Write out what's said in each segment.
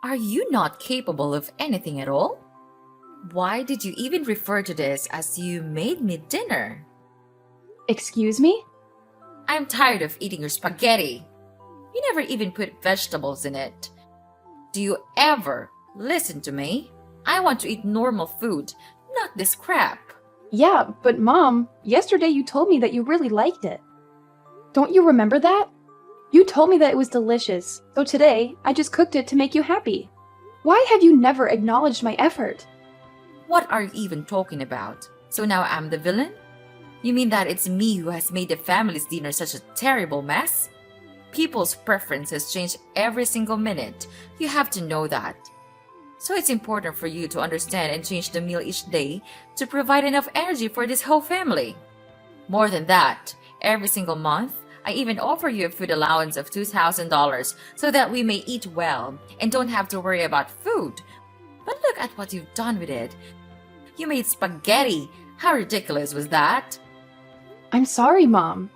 Are you not capable of anything at all? Why did you even refer to this as you made me dinner? Excuse me? I'm tired of eating your spaghetti. You never even put vegetables in it. Do you ever listen to me? I want to eat normal food, not this crap. Yeah, but Mom, yesterday you told me that you really liked it. Don't you remember that? You told me that it was delicious, so today I just cooked it to make you happy. Why have you never acknowledged my effort? What are you even talking about? So now I'm the villain? You mean that it's me who has made the family's dinner such a terrible mess? People's preferences change every single minute. You have to know that. So it's important for you to understand and change the meal each day to provide enough energy for this whole family. More than that, every single month, I even offer you a food allowance of $2,000 so that we may eat well and don't have to worry about food. But look at what you've done with it. You made spaghetti. How ridiculous was that? I'm sorry, Mom.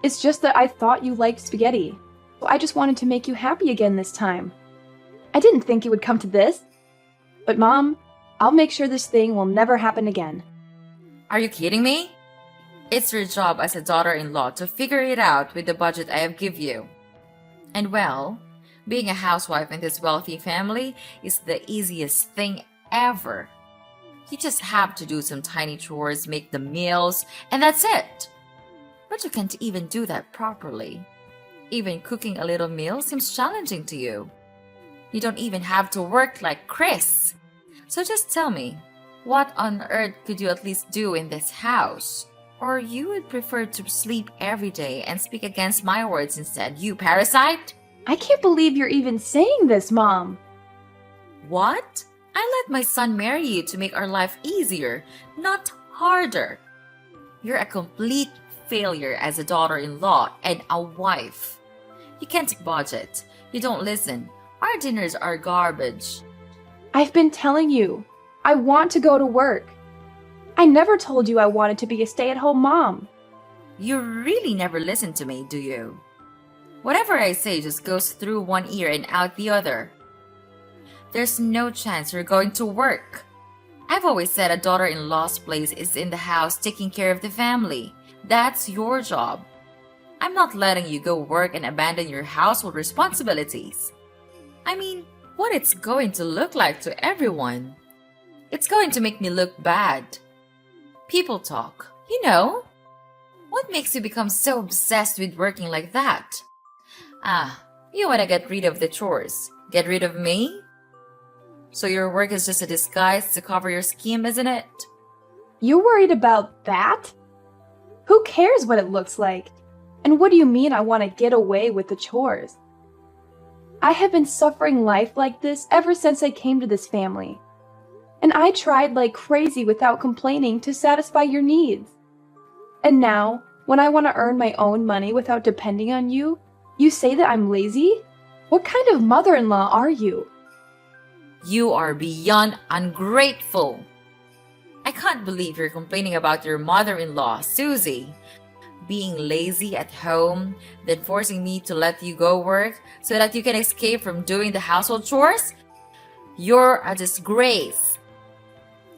It's just that I thought you liked spaghetti. So I just wanted to make you happy again this time. I didn't think it would come to this. But Mom, I'll make sure this thing will never happen again. Are you kidding me? It's your job as a daughter-in-law to figure it out with the budget I have give you. And well, being a housewife in this wealthy family is the easiest thing ever. You just have to do some tiny chores, make the meals, and that's it. But you can't even do that properly. Even cooking a little meal seems challenging to you. You don't even have to work like Chris. So just tell me, what on earth could you at least do in this house? Or you would prefer to sleep every day and speak against my words instead, you parasite? I can't believe you're even saying this, Mom. What? I let my son marry you to make our life easier, not harder. You're a complete failure as a daughter-in-law and a wife. You can't budget. You don't listen. Our dinners are garbage. I've been telling you, I want to go to work. I never told you I wanted to be a stay-at-home mom. You really never listen to me, do you? Whatever I say just goes through one ear and out the other. There's no chance you're going to work. I've always said a daughter-in-law's place is in the house taking care of the family. That's your job. I'm not letting you go work and abandon your household responsibilities. I mean, what it's going to look like to everyone. It's going to make me look bad. People talk, you know. What makes you become so obsessed with working like that? You want to get rid of the chores. Get rid of me? So your work is just a disguise to cover your scheme, isn't it? You worried about that? Who cares what it looks like? And what do you mean I want to get away with the chores? I have been suffering life like this ever since I came to this family. And I tried like crazy without complaining to satisfy your needs. And now, when I want to earn my own money without depending on you, you say that I'm lazy? What kind of mother-in-law are you? You are beyond ungrateful. I can't believe you're complaining about your mother-in-law, Susie, being lazy at home, then forcing me to let you go work so that you can escape from doing the household chores. You're a disgrace.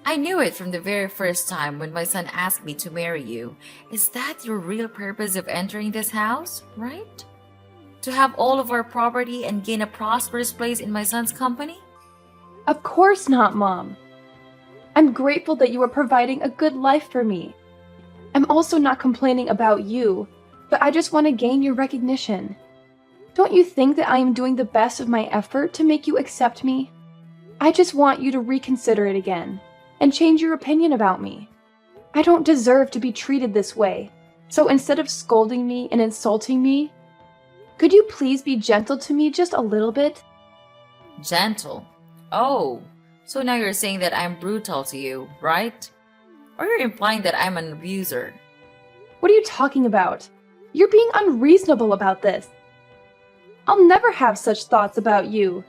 I knew it from the very first time when my son asked me to marry you. Is that your real purpose of entering this house, right? To have all of our property and gain a prosperous place in my son's company? Of course not, Mom. I'm grateful that you are providing a good life for me. I'm also not complaining about you, but I just want to gain your recognition. Don't you think that I am doing the best of my effort to make you accept me? I just want you to reconsider it again and change your opinion about me. I don't deserve to be treated this way, so instead of scolding me and insulting me, could you please be gentle to me just a little bit? Gentle? Oh, so now you're saying that I'm brutal to you, right? Or you're implying that I'm an abuser? What are you talking about? You're being unreasonable about this. I'll never have such thoughts about you.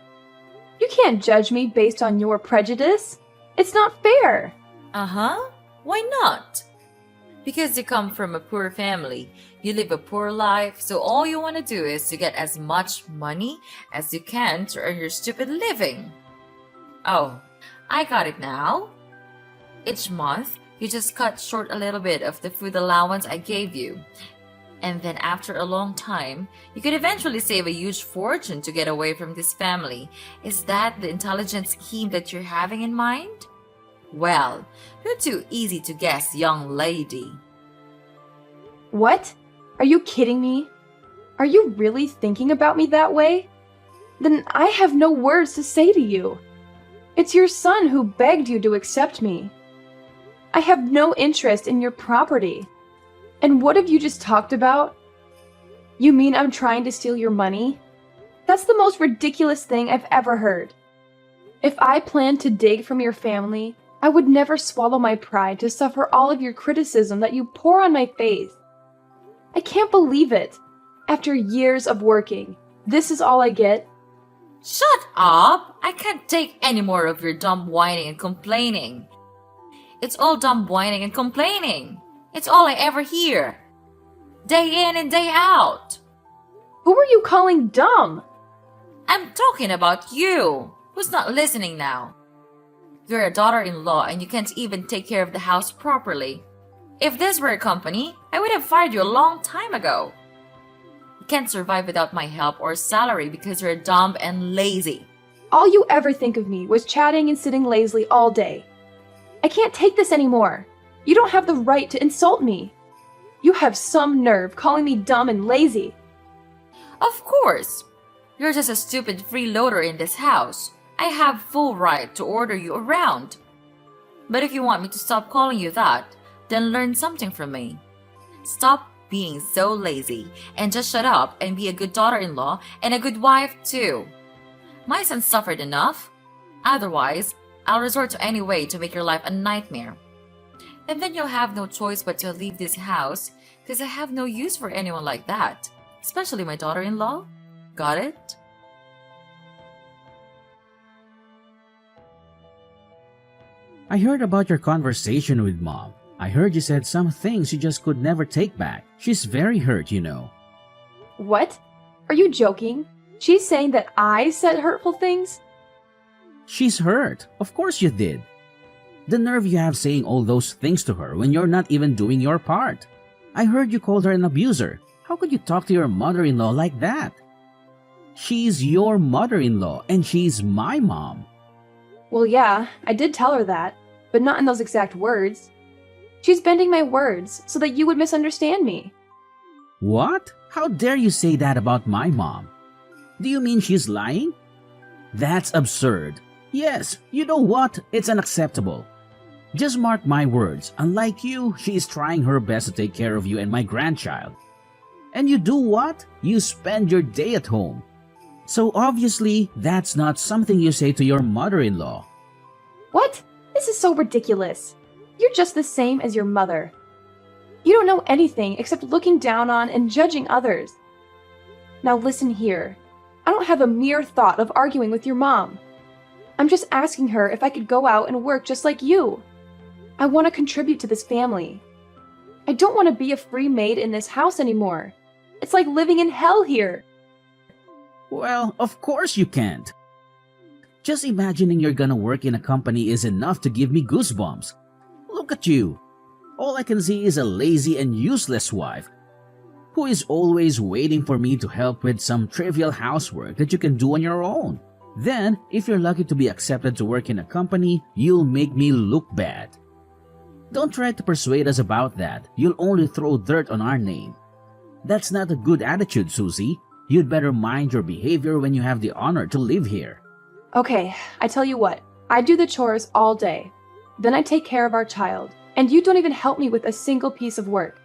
You can't judge me based on your prejudice. It's not fair. Uh-huh. Why not? Because you come from a poor family, You live a poor life, so all you want to do is to get as much money as you can to earn your stupid living. Oh, I got it now. Each month, you just cut short a little bit of the food allowance I gave you. And then after a long time, you could eventually save a huge fortune to get away from this family. Is that the intelligent scheme that you're having in mind? Well, you're too easy to guess, young lady. What? Are you kidding me? Are you really thinking about me that way? Then I have no words to say to you. It's your son who begged you to accept me. I have no interest in your property. And what have you just talked about? You mean I'm trying to steal your money? That's the most ridiculous thing I've ever heard. If I planned to dig from your family, I would never swallow my pride to suffer all of your criticism that you pour on my face. I can't believe it. After years of working, this is all I get? Shut up! I can't take any more of your dumb whining and complaining. It's all dumb whining and complaining. It's all I ever hear. Day in and day out. Who are you calling dumb? I'm talking about you. Who's not listening now? You're a daughter-in-law and you can't even take care of the house properly. If this were a company, I would have fired you a long time ago. You can't survive without my help or salary because you're dumb and lazy. All you ever think of me was chatting and sitting lazily all day. I can't take this anymore. You don't have the right to insult me. You have some nerve calling me dumb and lazy. Of course. You're just a stupid freeloader in this house. I have full right to order you around. But if you want me to stop calling you that, then learn something from me. Stop being so lazy and just shut up and be a good daughter-in-law and a good wife too. My son suffered enough. Otherwise, I'll resort to any way to make your life a nightmare. And then you'll have no choice but to leave this house because I have no use for anyone like that, especially my daughter-in-law. Got it? I heard about your conversation with Mom. I heard you said some things you just could never take back. She's very hurt, you know. What? Are you joking? She's saying that I said hurtful things? She's hurt. Of course you did. The nerve you have saying all those things to her when you're not even doing your part. I heard you called her an abuser. How could you talk to your mother-in-law like that? She's your mother-in-law and she's my mom. Well, yeah, I did tell her that, but not in those exact words. She's bending my words so that you would misunderstand me. What? How dare you say that about my mom? Do you mean she's lying? That's absurd. Yes, you know what? It's unacceptable. Just mark my words, unlike you, she is trying her best to take care of you and my grandchild. And you do what? You spend your day at home. So obviously, that's not something you say to your mother-in-law. What? This is so ridiculous. You're just the same as your mother. You don't know anything except looking down on and judging others. Now listen here. I don't have a mere thought of arguing with your mom. I'm just asking her if I could go out and work just like you. I want to contribute to this family. I don't want to be a free maid in this house anymore. It's like living in hell here. Well, of course you can't. Just imagining you're gonna work in a company is enough to give me goosebumps. Look at you. All I can see is a lazy and useless wife who is always waiting for me to help with some trivial housework that you can do on your own. Then, if you're lucky to be accepted to work in a company, you'll make me look bad. Don't try to persuade us about that. You'll only throw dirt on our name. That's not a good attitude, Susie. You'd better mind your behavior when you have the honor to live here. Okay, I tell you what. I do the chores all day. Then I take care of our child. And you don't even help me with a single piece of work.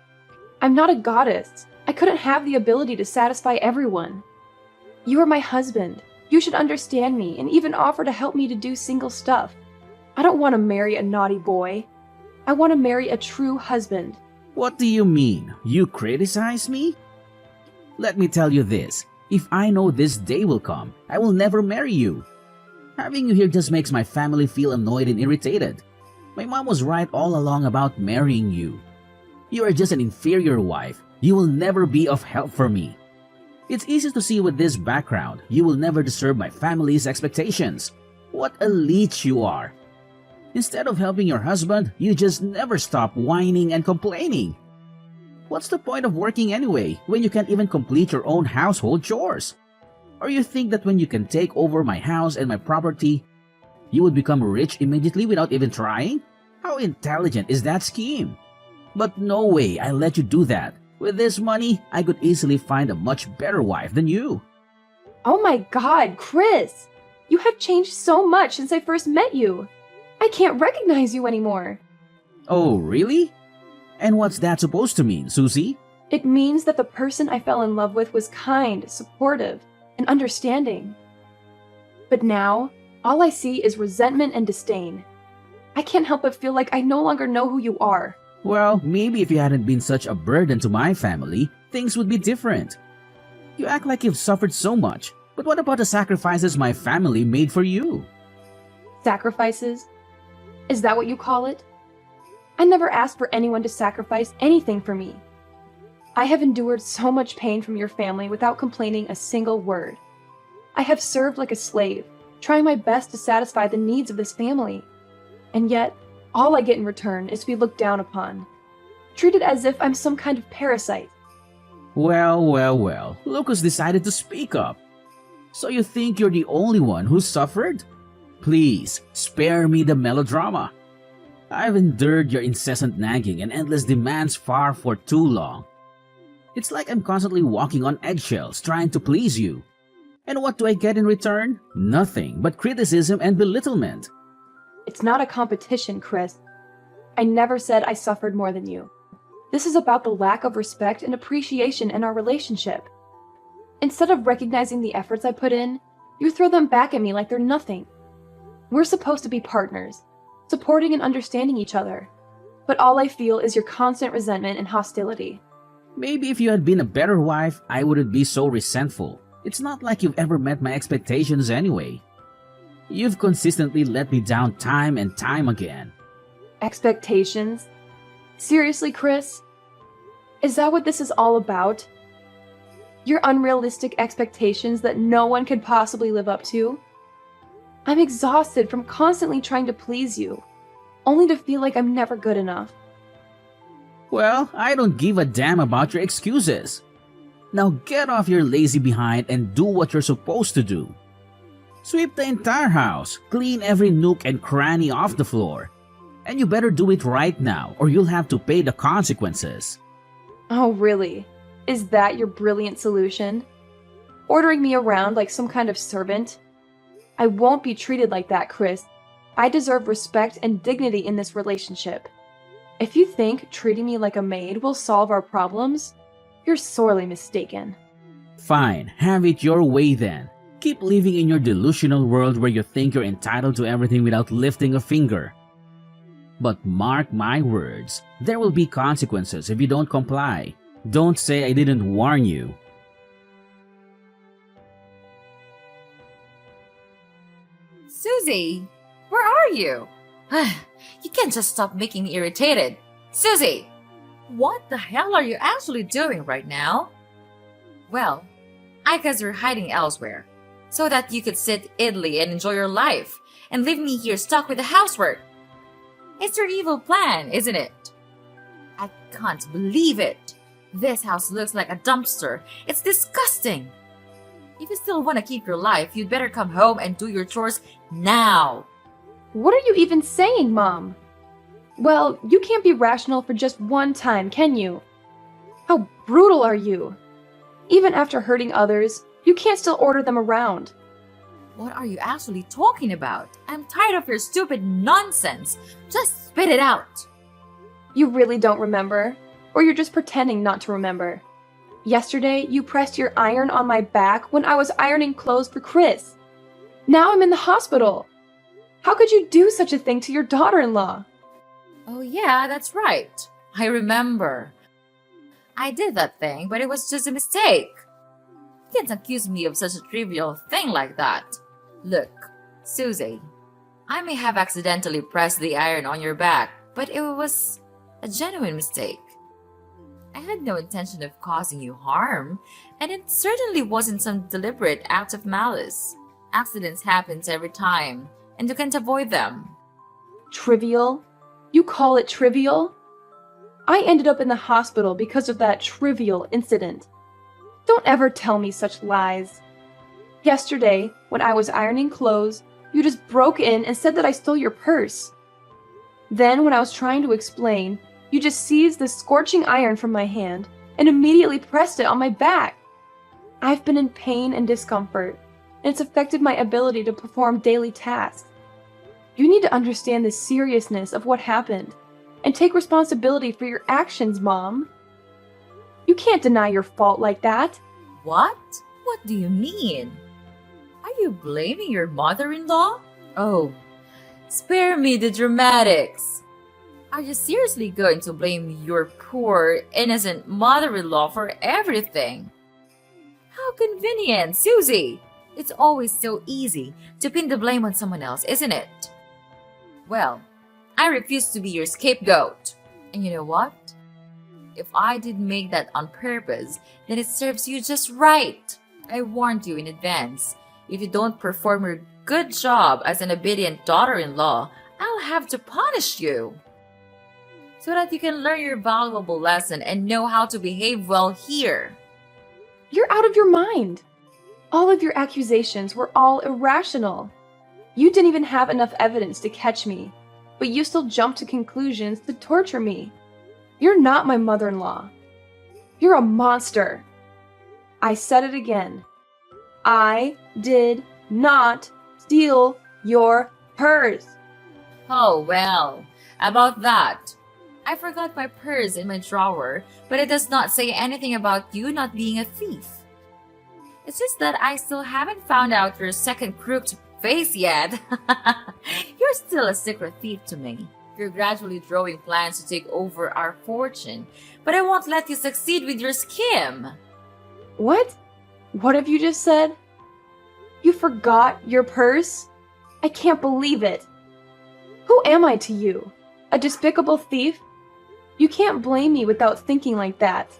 I'm not a goddess. I couldn't have the ability to satisfy everyone. You are my husband. You should understand me and even offer to help me to do single stuff. I don't want to marry a naughty boy. I want to marry a true husband. What do you mean? You criticize me? Let me tell you this. If I know this day will come, I will never marry you. Having you here just makes my family feel annoyed and irritated. My mom was right all along about marrying you. You are just an inferior wife, You will never be of help for me. It's easy to see with this background, you will never deserve my family's expectations. What a leech you are. Instead of helping your husband, you just never stop whining and complaining. What's the point of working anyway when you can't even complete your own household chores? Or you think that when you can take over my house and my property, you would become rich immediately without even trying? How intelligent is that scheme? But no way I'll let you do that. With this money, I could easily find a much better wife than you. Oh my god, Chris! You have changed so much since I first met you. I can't recognize you anymore. Oh, really? And what's that supposed to mean, Susie? It means that the person I fell in love with was kind, supportive, and understanding. But now, all I see is resentment and disdain. I can't help but feel like I no longer know who you are. Well, maybe if you hadn't been such a burden to my family, things would be different. You act like you've suffered so much, but what about the sacrifices my family made for you? Sacrifices? Is that what you call it? I never asked for anyone to sacrifice anything for me. I have endured so much pain from your family without complaining a single word. I have served like a slave, trying my best to satisfy the needs of this family. And yet, all I get in return is to be looked down upon, treated as if I'm some kind of parasite. Well, look who's decided to speak up. So you think you're the only one who's suffered? Please, spare me the melodrama. I've endured your incessant nagging and endless demands far for too long. It's like I'm constantly walking on eggshells trying to please you. And what do I get in return? Nothing but criticism and belittlement. It's not a competition, Chris. I never said I suffered more than you. This is about the lack of respect and appreciation in our relationship. Instead of recognizing the efforts I put in, you throw them back at me like they're nothing. We're supposed to be partners, supporting and understanding each other. But all I feel is your constant resentment and hostility. Maybe if you had been a better wife, I wouldn't be so resentful. It's not like you've ever met my expectations anyway. You've consistently let me down time and time again. Expectations? Seriously, Chris? Is that what this is all about? Your unrealistic expectations that no one could possibly live up to? I'm exhausted from constantly trying to please you, only to feel like I'm never good enough. Well, I don't give a damn about your excuses. Now get off your lazy behind and do what you're supposed to do. Sweep the entire house, clean every nook and cranny off the floor. And you better do it right now or you'll have to pay the consequences. Oh, really? Is that your brilliant solution? Ordering me around like some kind of servant? I won't be treated like that, Chris. I deserve respect and dignity in this relationship. If you think treating me like a maid will solve our problems, you're sorely mistaken. Fine, have it your way then. Keep living in your delusional world where you think you're entitled to everything without lifting a finger. But mark my words, there will be consequences if you don't comply. Don't say I didn't warn you. Susie, where are you? You can't just stop making me irritated. Susie, what the hell are you actually doing right now? Well, I guess you're hiding elsewhere, so that you could sit idly and enjoy your life, and leave me here stuck with the housework. It's your evil plan, isn't it? I can't believe it. This house looks like a dumpster. It's disgusting. If you still want to keep your life, you'd better come home and do your chores now. What are you even saying, Mom? Well, you can't be rational for just one time, can you? How brutal are you? Even after hurting others, you can't still order them around. What are you actually talking about? I'm tired of your stupid nonsense. Just spit it out. You really don't remember? Or you're just pretending not to remember? Yesterday, you pressed your iron on my back when I was ironing clothes for Chris. Now I'm in the hospital. How could you do such a thing to your daughter-in-law? Oh yeah, that's right. I remember. I did that thing, but it was just a mistake. You can't accuse me of such a trivial thing like that. Look, Susie, I may have accidentally pressed the iron on your back, but it was a genuine mistake. I had no intention of causing you harm, and it certainly wasn't some deliberate act of malice. Accidents happen every time, and you can't avoid them. Trivial? You call it trivial? I ended up in the hospital because of that trivial incident. Don't ever tell me such lies. Yesterday, when I was ironing clothes, you just broke in and said that I stole your purse. Then, when I was trying to explain, you just seized the scorching iron from my hand and immediately pressed it on my back. I've been in pain and discomfort, and it's affected my ability to perform daily tasks. You need to understand the seriousness of what happened and take responsibility for your actions, Mom. You can't deny your fault like that. What? What do you mean? Are you blaming your mother-in-law? Oh, spare me the dramatics. Are you seriously going to blame your poor, innocent mother-in-law for everything? How convenient, Susie! It's always so easy to pin the blame on someone else, isn't it? Well, I refuse to be your scapegoat. And you know what? If I did make that on purpose, then it serves you just right. I warned you in advance. If you don't perform your good job as an obedient daughter-in-law, I'll have to punish you. So that you can learn your valuable lesson and know how to behave well here. You're out of your mind. All of your accusations were all irrational. You didn't even have enough evidence to catch me, but you still jumped to conclusions to torture me. You're not my mother-in-law. You're a monster. I said it again. I did not steal your purse. Oh, well, about that. I forgot my purse in my drawer, but it does not say anything about you not being a thief. It's just that I still haven't found out your second crooked face yet. You're still a secret thief to me. You're gradually drawing plans to take over our fortune, but I won't let you succeed with your scheme. What? What have you just said? You forgot your purse? I can't believe it. Who am I to you? A despicable thief? You can't blame me without thinking like that.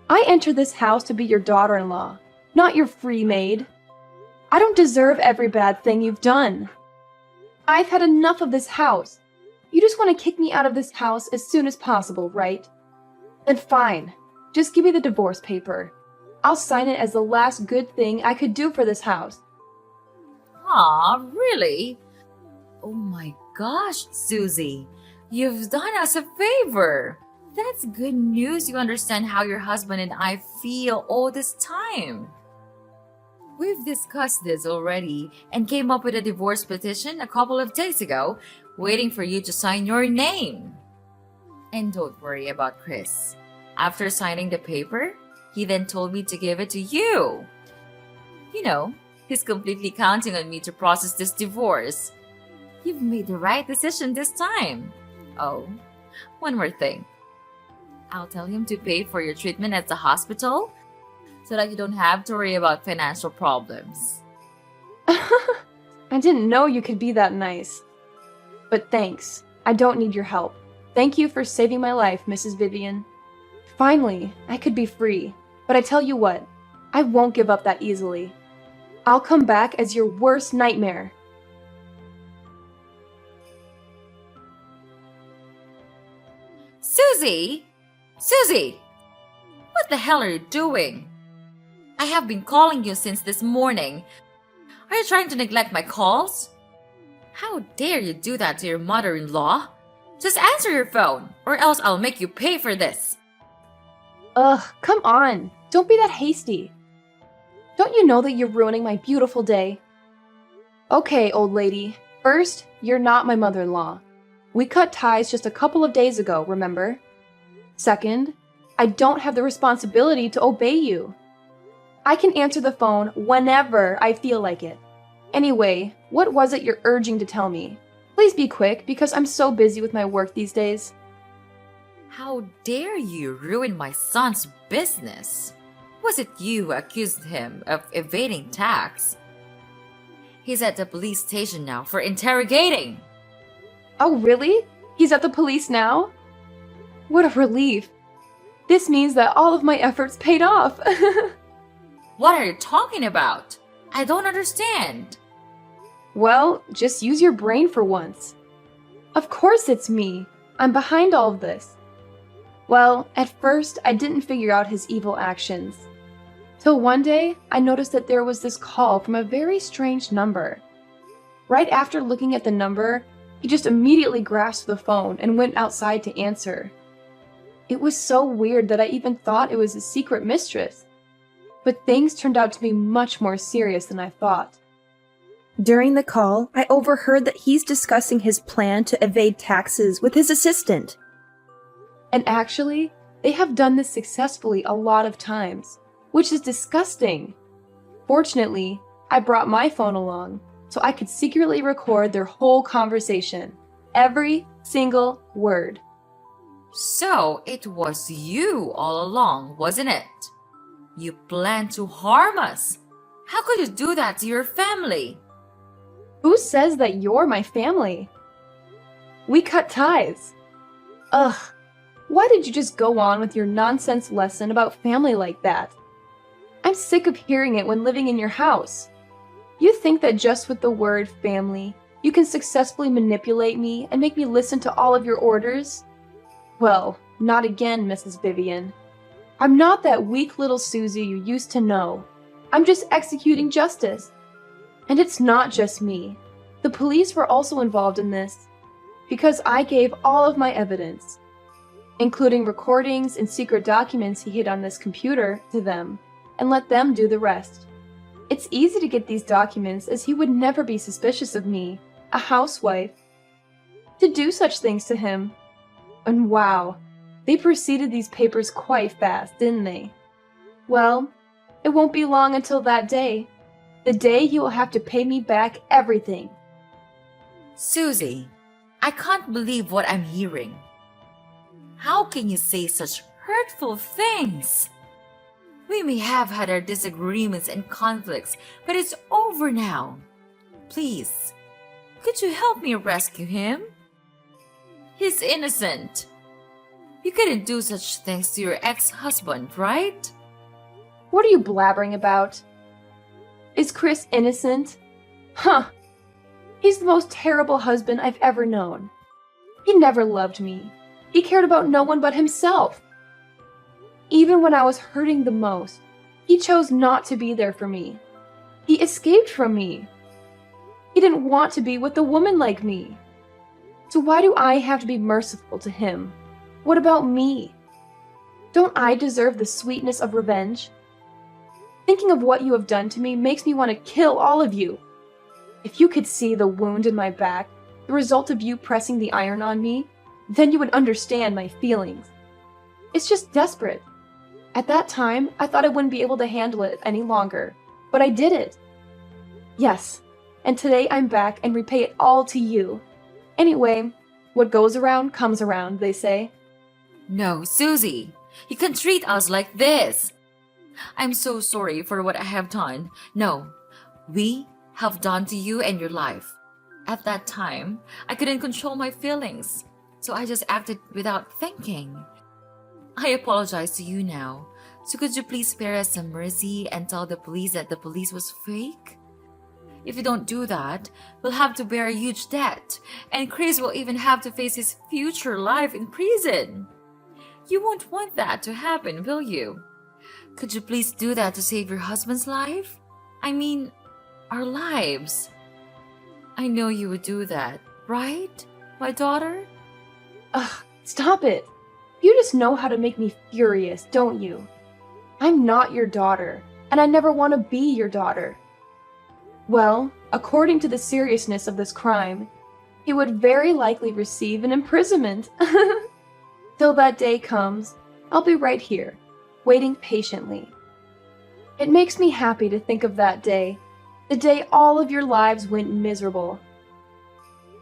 I entered this house to be your daughter-in-law, not your free maid. I don't deserve every bad thing you've done. I've had enough of this house. You just want to kick me out of this house as soon as possible, right? Then fine. Just give me the divorce paper. I'll sign it as the last good thing I could do for this house. Aw, really? Oh my gosh, Susie. You've done us a favor. That's good news you understand how your husband and I feel all this time. We've discussed this already and came up with a divorce petition a couple of days ago, waiting for you to sign your name. And don't worry about Chris. After signing the paper, he then told me to give it to you. You know, he's completely counting on me to process this divorce. You've made the right decision this time. Oh, one more thing. I'll tell him to pay for your treatment at the hospital so that you don't have to worry about financial problems. I didn't know you could be that nice. But thanks. I don't need your help. Thank you for saving my life, Mrs. Vivian. Finally, I could be free. But I tell you what, I won't give up that easily. I'll come back as your worst nightmare. Susie! Susie! What the hell are you doing? I have been calling you since this morning. Are you trying to neglect my calls? How dare you do that to your mother-in-law? Just answer your phone, or else I'll make you pay for this. Ugh, come on. Don't be that hasty. Don't you know that you're ruining my beautiful day? Okay, old lady. First, you're not my mother-in-law. We cut ties just a couple of days ago, remember? Second, I don't have the responsibility to obey you. I can answer the phone whenever I feel like it. Anyway, what was it you're urging to tell me? Please be quick, because I'm so busy with my work these days. How dare you ruin my son's business? Was it you who accused him of evading tax? He's at the police station now for interrogating. Oh, really? He's at the police now? What a relief. This means that all of my efforts paid off. What are you talking about? I don't understand. Well, just use your brain for once. Of course it's me. I'm behind all of this. Well, at first, I didn't figure out his evil actions. Till one day, I noticed that there was this call from a very strange number. Right after looking at the number, he just immediately grasped the phone and went outside to answer. It was so weird that I even thought it was his secret mistress. But things turned out to be much more serious than I thought. During the call, I overheard that he's discussing his plan to evade taxes with his assistant. And actually, they have done this successfully a lot of times, which is disgusting. Fortunately, I brought my phone along, so I could secretly record their whole conversation. Every single word. So it was you all along, wasn't it? You planned to harm us. How could you do that to your family? Who says that you're my family? We cut ties. Ugh, why did you just go on with your nonsense lesson about family like that? I'm sick of hearing it when living in your house. You think that just with the word family, you can successfully manipulate me and make me listen to all of your orders? Well, not again, Mrs. Vivian. I'm not that weak little Susie you used to know. I'm just executing justice. And it's not just me. The police were also involved in this, because I gave all of my evidence, including recordings and secret documents he hid on this computer, to them, and let them do the rest. It's easy to get these documents, as he would never be suspicious of me, a housewife, to do such things to him. And wow, they proceeded these papers quite fast, didn't they? Well, it won't be long until that day. The day you will have to pay me back everything. Susie, I can't believe what I'm hearing. How can you say such hurtful things? We may have had our disagreements and conflicts, but it's over now. Please, could you help me rescue him? He's innocent. You couldn't do such things to your ex-husband, right? What are you blabbering about? Is Chris innocent? Huh. He's the most terrible husband I've ever known. He never loved me. He cared about no one but himself. Even when I was hurting the most, he chose not to be there for me. He escaped from me. He didn't want to be with a woman like me. So why do I have to be merciful to him? What about me? Don't I deserve the sweetness of revenge? Thinking of what you have done to me makes me want to kill all of you. If you could see the wound in my back, the result of you pressing the iron on me, then you would understand my feelings. It's just desperate. At that time, I thought I wouldn't be able to handle it any longer, but I did it. Yes, and today I'm back and repay it all to you. Anyway, what goes around comes around, they say. No, Susie, you can't treat us like this. I'm so sorry for what I have done. No, we have done to you and your life. At that time, I couldn't control my feelings, so I just acted without thinking. I apologize to you now. So could you please spare us some mercy and tell the police that the police was fake? If you don't do that, we'll have to bear a huge debt, and Chris will even have to face his future life in prison. You won't want that to happen, will you? Could you please do that to save your husband's life? I mean, our lives. I know you would do that, right, my daughter? Ugh, stop it. You just know how to make me furious, don't you? I'm not your daughter, and I never want to be your daughter. Well, according to the seriousness of this crime, he would very likely receive an imprisonment. Till that day comes, I'll be right here, waiting patiently. It makes me happy to think of that day, the day all of your lives went miserable.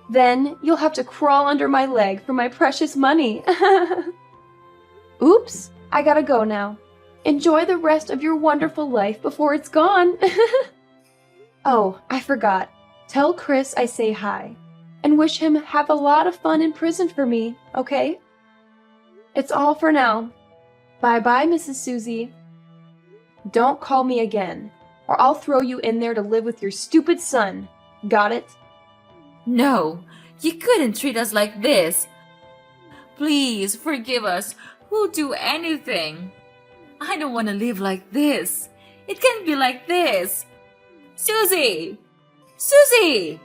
Then you'll have to crawl under my leg for my precious money. Oops, I gotta go now. Enjoy the rest of your wonderful life before it's gone. Oh, I forgot. Tell Chris I say hi, and wish him have a lot of fun in prison for me, okay? It's all for now. Bye-bye, Mrs. Susie. Don't call me again, or I'll throw you in there to live with your stupid son. Got it? No, you couldn't treat us like this. Please forgive us. We'll do anything. I don't want to live like this. It can't be like this. Susie! Susie!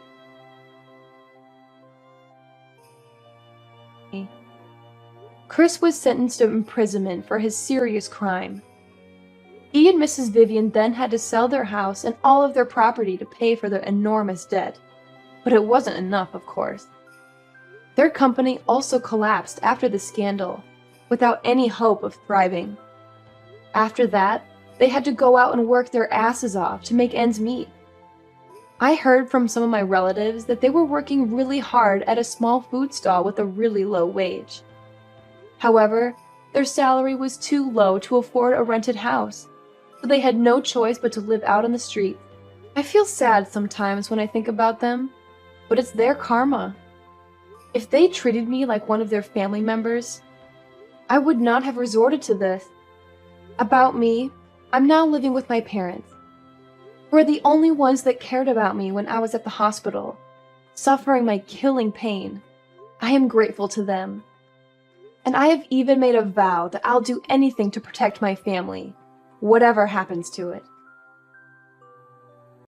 Chris was sentenced to imprisonment for his serious crime. He and Mrs. Vivian then had to sell their house and all of their property to pay for their enormous debt. But it wasn't enough, of course. Their company also collapsed after the scandal, without any hope of thriving. After that, they had to go out and work their asses off to make ends meet. I heard from some of my relatives that they were working really hard at a small food stall with a really low wage. However, their salary was too low to afford a rented house, so they had no choice but to live out on the street. I feel sad sometimes when I think about them, but it's their karma. If they treated me like one of their family members, I would not have resorted to this. About me, I'm now living with my parents, who are the only ones that cared about me when I was at the hospital, suffering my killing pain. I am grateful to them. And I have even made a vow that I'll do anything to protect my family, whatever happens to it.